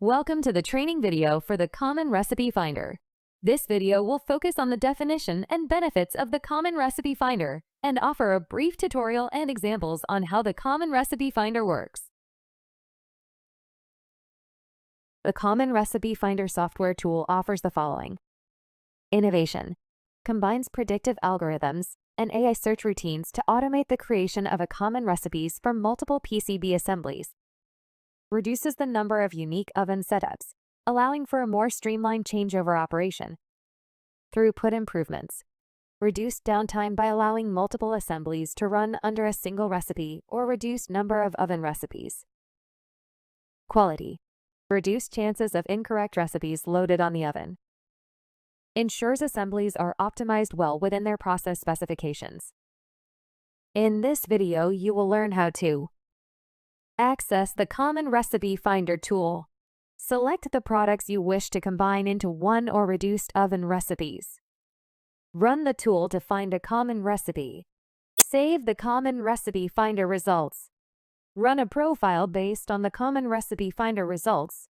Welcome to the training video for the Common Recipe Finder. This video will focus on the definition and benefits of the Common Recipe Finder and offer a brief tutorial and examples on how the Common Recipe Finder works. The Common Recipe Finder software tool offers the following. Innovation. Combines predictive algorithms and AI search routines to automate the creation of common recipes for multiple PCB assemblies. Reduces the number of unique oven setups, allowing for a more streamlined changeover operation. Throughput improvements. Reduced downtime by allowing multiple assemblies to run under a single recipe or reduced number of oven recipes. Quality. Reduced chances of incorrect recipes loaded on the oven. Ensures assemblies are optimized well within their process specifications. In this video, you will learn how to access the Common Recipe Finder tool. Select the products you wish to combine into one or reduced oven recipes. Run the tool to find a common recipe. Save the Common Recipe Finder results. Run a profile based on the Common Recipe Finder results.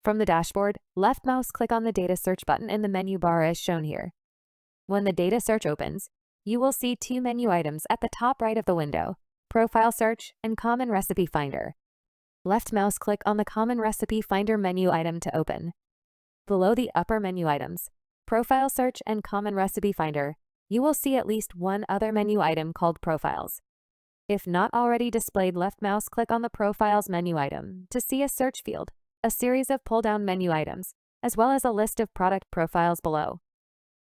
From the dashboard, left mouse click on the Data Search button in the menu bar as shown here. When the Data Search opens, you will see two menu items at the top right of the window: Profile Search and Common Recipe Finder. Left mouse click on the Common Recipe Finder menu item to open. Below the upper menu items, Profile Search and Common Recipe Finder, you will see at least one other menu item called Profiles. If not already displayed, left mouse click on the Profiles menu item to see a search field, a series of pull-down menu items, as well as a list of product profiles below.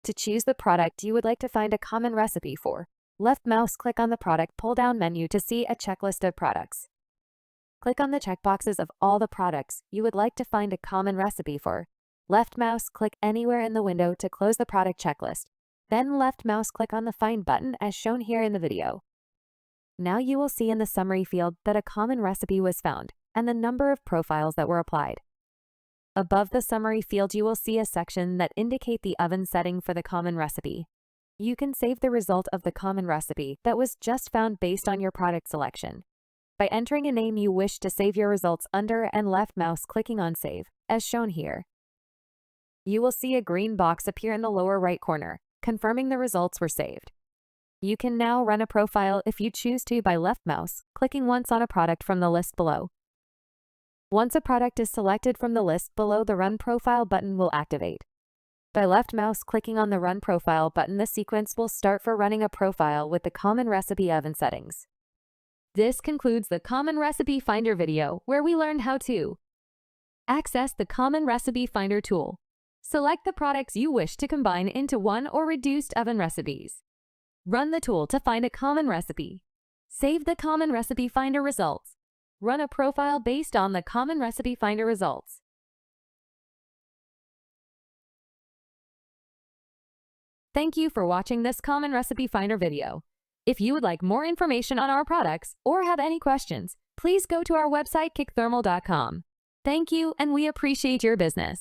To choose the product you would like to find a common recipe for, left mouse click on the product pull-down menu to see a checklist of products. Click on the checkboxes of all the products you would like to find a common recipe for. Left mouse click anywhere in the window to close the product checklist. Then left mouse click on the Find button as shown here in the video. Now you will see in the summary field that a common recipe was found and the number of profiles that were applied. Above the summary field you will see a section that indicate the oven setting for the common recipe. You can save the result of the common recipe that was just found based on your product selection by entering a name you wish to save your results under and left mouse clicking on Save, as shown here. You will see a green box appear in the lower right corner, confirming the results were saved. You can now run a profile if you choose to by left mouse clicking once on a product from the list below. Once a product is selected from the list below, the Run Profile button will activate. By left mouse clicking on the Run Profile button, the sequence will start for running a profile with the common recipe oven settings. This concludes the Common Recipe Finder video, where we learned how to access the Common Recipe Finder tool. Select the products you wish to combine into one or reduced oven recipes. Run the tool to find a common recipe. Save the Common Recipe Finder results. Run a profile based on the Common Recipe Finder results. Thank you for watching this Common Recipe Finder video. If you would like more information on our products or have any questions, please go to our website kickthermal.com. Thank you, and we appreciate your business.